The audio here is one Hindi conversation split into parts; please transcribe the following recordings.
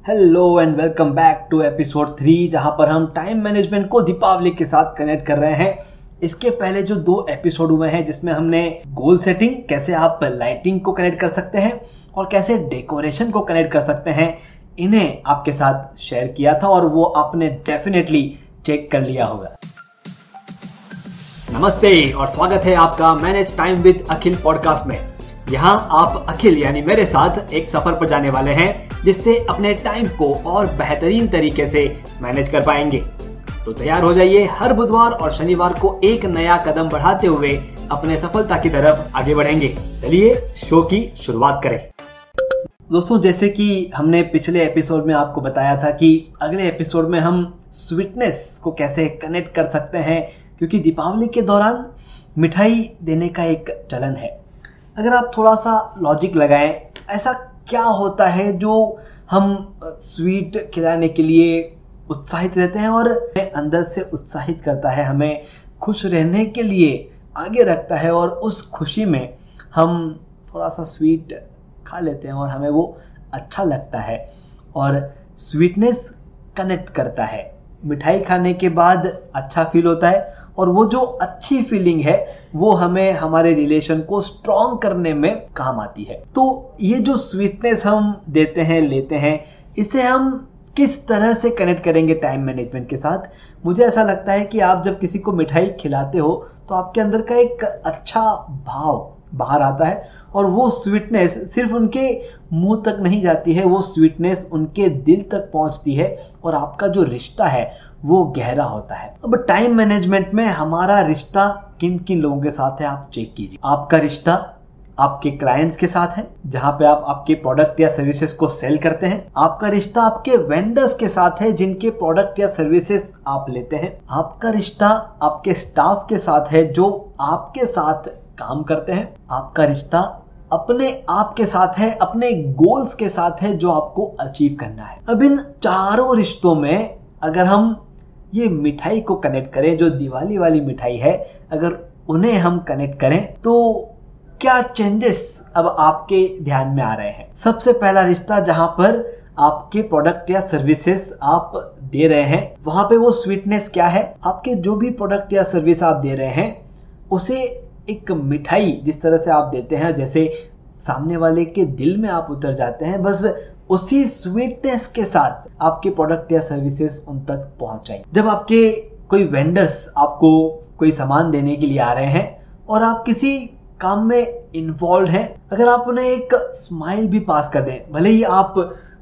Hello and welcome back to episode 3 जहां पर हम टाइम मैनेजमेंट को दीपावली के साथ कनेक्ट कर रहे हैं। इसके पहले जो 2 एपिसोड हुए हैं जिसमें हमने गोल सेटिंग, कैसे आप लाइटिंग को कनेक्ट कर सकते हैं और कैसे डेकोरेशन को कनेक्ट कर सकते हैं, इन्हें आपके साथ शेयर किया था और वो आपने डेफिनेटली चेक कर लिया होगा। नमस्ते और स्वागत है आपका manage time with Akhil podcast में। यहाँ आप अखिल यानी मेरे साथ एक सफर पर जाने वाले हैं जिससे अपने टाइम को और बेहतरीन तरीके से मैनेज कर पाएंगे। तो तैयार हो जाइए, हर बुधवार और शनिवार को एक नया कदम बढ़ाते हुए अपने सफलता की तरफ आगे बढ़ेंगे। चलिए शो की शुरुआत करें। दोस्तों, जैसे कि हमने पिछले एपिसोड में आपको बताया था कि अगले एपिसोड में हम स्वीटनेस को कैसे कनेक्ट कर सकते हैं, क्योंकि दीपावली के दौरान मिठाई देने का एक चलन है। अगर आप थोड़ा सा लॉजिक लगाएं, ऐसा क्या होता है जो हम स्वीट खिलाने के लिए उत्साहित रहते हैं और हमें अंदर से उत्साहित करता है, हमें खुश रहने के लिए आगे रखता है और उस खुशी में हम थोड़ा सा स्वीट खा लेते हैं और हमें वो अच्छा लगता है और स्वीटनेस कनेक्ट करता है। मिठाई खाने के बाद अच्छा फील होता है और वो जो अच्छी फीलिंग है वो हमें हमारे रिलेशन को स्ट्रॉन्ग करने में काम आती है। तो ये जो स्वीटनेस हम देते हैं, लेते हैं, इसे हम किस तरह से कनेक्ट करेंगे टाइम मैनेजमेंट के साथ। मुझे ऐसा लगता है कि आप जब किसी को मिठाई खिलाते हो तो आपके अंदर का एक अच्छा भाव बाहर आता है और वो स्वीटनेस सिर्फ उनके मुंह तक नहीं जाती है, वो स्वीटनेस उनके दिल तक पहुंचती है और आपका जो रिश्ता है वो गहरा होता है। अब टाइम मैनेजमेंट में हमारा रिश्ता किन किन लोगों के साथ है आप चेक कीजिए। आपका रिश्ता आपके क्लाइंट्स के साथ है, जहां पे आप आपके प्रोडक्ट या सर्विसेज को सेल करते हैं। आपका रिश्ता आपके वेंडर्स के साथ है, जिनके प्रोडक्ट या सर्विसेज आप लेते हैं। आपका रिश्ता आपके स्टाफ के साथ है, जो आपके साथ काम करते हैं। आपका रिश्ता अपने आप के साथ है, अपने गोल्स के साथ है जो आपको अचीव करना है। अब इन चारों रिश्तों में अगर हम ये मिठाई को कनेक्ट करें, जो दिवाली वाली मिठाई है, अगर उन्हें हम कनेक्ट करें तो क्या चेंजेस अब आपके ध्यान में आ रहे हैं। सबसे पहला रिश्ता, जहां पर आपके प्रोडक्ट या सर्विसेज आप दे रहे हैं, वहां पे वो स्वीटनेस क्या है। आपके जो भी प्रोडक्ट या सर्विस आप दे रहे हैं उसे एक मिठाई जिस तरह से आप देते हैं, जैसे सामने वाले के दिल में आप उतर जाते हैं, बस उसी स्वीटनेस के साथ आपके प्रोडक्ट या सर्विसेज उन तक पहुंचाएं। जब आपके कोई वेंडर्स आपको कोई सामान देने के लिए आ रहे हैं और आप किसी काम में इन्वॉल्व हैं, अगर आप उन्हें एक स्माइल भी पास कर दें, भले ही आप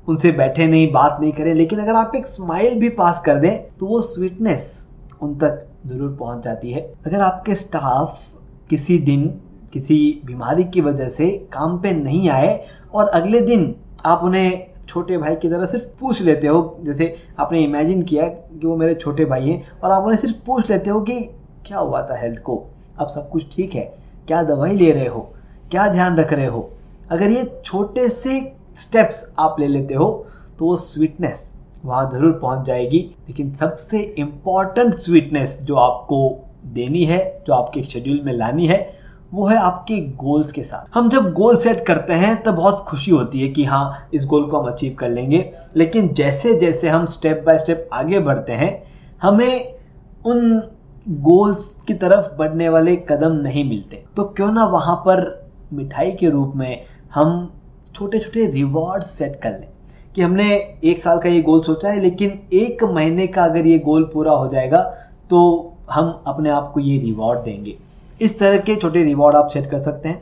उनसे बैठे नहीं, बात नहीं करें, लेकिन अगर आप एक स्माइल भी पास कर दें तो वो स्वीटनेस उन तक जरूर पहुंच जाती है। अगर आपके स्टाफ किसी दिन किसी बीमारी की वजह से काम पे नहीं आए और अगले दिन आप उन्हें छोटे भाई की तरह सिर्फ पूछ लेते हो, जैसे आपने इमेजिन किया कि वो मेरे छोटे भाई हैं और आप उन्हें सिर्फ पूछ लेते हो कि क्या हुआ था हेल्थ को, अब सब कुछ ठीक है, क्या दवाई ले रहे हो, क्या ध्यान रख रहे हो। अगर ये छोटे से स्टेप्स आप ले लेते हो तो वो स्वीटनेस वहाँ जरूर पहुँच जाएगी। लेकिन सबसे इम्पॉर्टेंट स्वीटनेस जो आपको देनी है, जो आपके शेड्यूल में लानी है, वो है आपके गोल्स के साथ। हम जब गोल सेट करते हैं तब बहुत खुशी होती है कि हाँ, इस गोल को हम अचीव कर लेंगे, लेकिन जैसे जैसे हम स्टेप बाय स्टेप आगे बढ़ते हैं हमें उन गोल्स की तरफ बढ़ने वाले कदम नहीं मिलते। तो क्यों ना वहाँ पर मिठाई के रूप में हम छोटे छोटे रिवॉर्ड सेट कर लें कि हमने 1 साल का ये गोल सोचा है, लेकिन 1 महीने का अगर ये गोल पूरा हो जाएगा तो हम अपने आप को ये रिवॉर्ड देंगे। इस तरह के छोटे रिवॉर्ड आप सेट कर सकते हैं,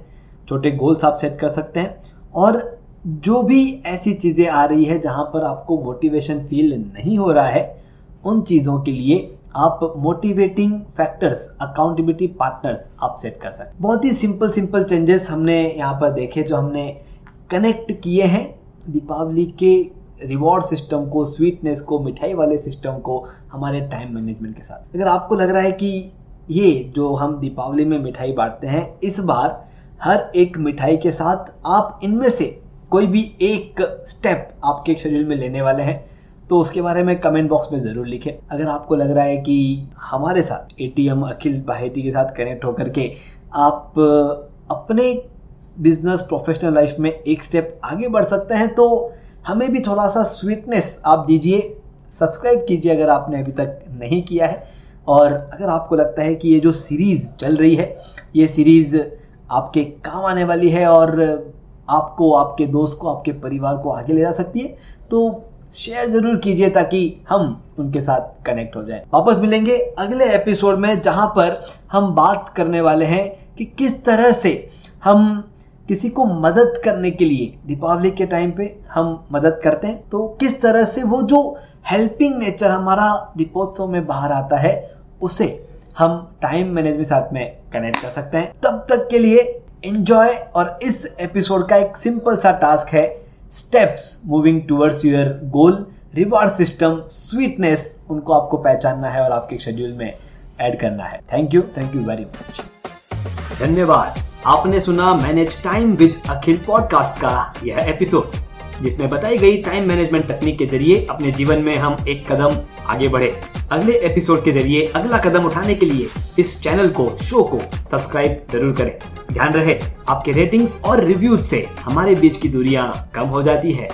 छोटे गोल्स आप सेट कर सकते हैं। और जो भी ऐसी चीज़ें आ रही है जहां पर आपको मोटिवेशन फील नहीं हो रहा है, उन चीज़ों के लिए आप मोटिवेटिंग फैक्टर्स, अकाउंटेबिलिटी पार्टनर्स आप सेट कर सकते हैं। बहुत ही सिंपल चेंजेस हमने यहाँ पर देखे, जो हमने कनेक्ट किए हैं दीपावली के रिवॉर्ड सिस्टम को, स्वीटनेस को, मिठाई वाले सिस्टम को हमारे टाइम मैनेजमेंट के साथ। अगर आपको लग रहा है कि ये जो हम दीपावली में मिठाई बांटते हैं, इस बार हर एक मिठाई के साथ आप इनमें से कोई भी एक स्टेप आपके शेड्यूल में लेने वाले हैं, तो उसके बारे में कमेंट बॉक्स में ज़रूर लिखें। अगर आपको लग रहा है कि हमारे साथ एटीएम अखिल बाहेती के साथ कनेक्ट होकर के आप अपने बिजनेस प्रोफेशनल लाइफ में एक स्टेप आगे बढ़ सकते हैं, तो हमें भी थोड़ा सा स्वीटनेस आप दीजिए। सब्सक्राइब कीजिए अगर आपने अभी तक नहीं किया है। और अगर आपको लगता है कि ये जो सीरीज चल रही है, ये सीरीज आपके काम आने वाली है और आपको, आपके दोस्त को, आपके परिवार को आगे ले जा सकती है, तो शेयर जरूर कीजिए ताकि हम उनके साथ कनेक्ट हो जाएं। वापस मिलेंगे अगले एपिसोड में, जहां पर हम बात करने वाले हैं कि किस तरह से हम किसी को मदद करने के लिए, दीपावली के टाइम पे हम मदद करते हैं, तो किस तरह से वो जो हेल्पिंग नेचर हमारा दीपोत्सव में बाहर आता है, उसे हम टाइम मैनेजमेंट साथ में कनेक्ट कर सकते हैं। तब तक के लिए एंजॉय। और इस एपिसोड का एक सिंपल सा टास्क है, steps moving towards your goal, reward system, sweetness, उनको आपको पहचानना है और आपके शेड्यूल में ऐड करना है। Thank you very much. धन्यवाद। आपने सुना manage time with Akhil podcast का यह एपिसोड, जिसमें बताई गई टाइम मैनेजमेंट तकनीक के जरिए अपने जीवन में हम एक कदम आगे बढ़े। अगले एपिसोड के जरिए अगला कदम उठाने के लिए इस चैनल को, शो को सब्सक्राइब जरूर करें। ध्यान रहे, आपके रेटिंग्स और रिव्यूज से हमारे बीच की दूरियां कम हो जाती है।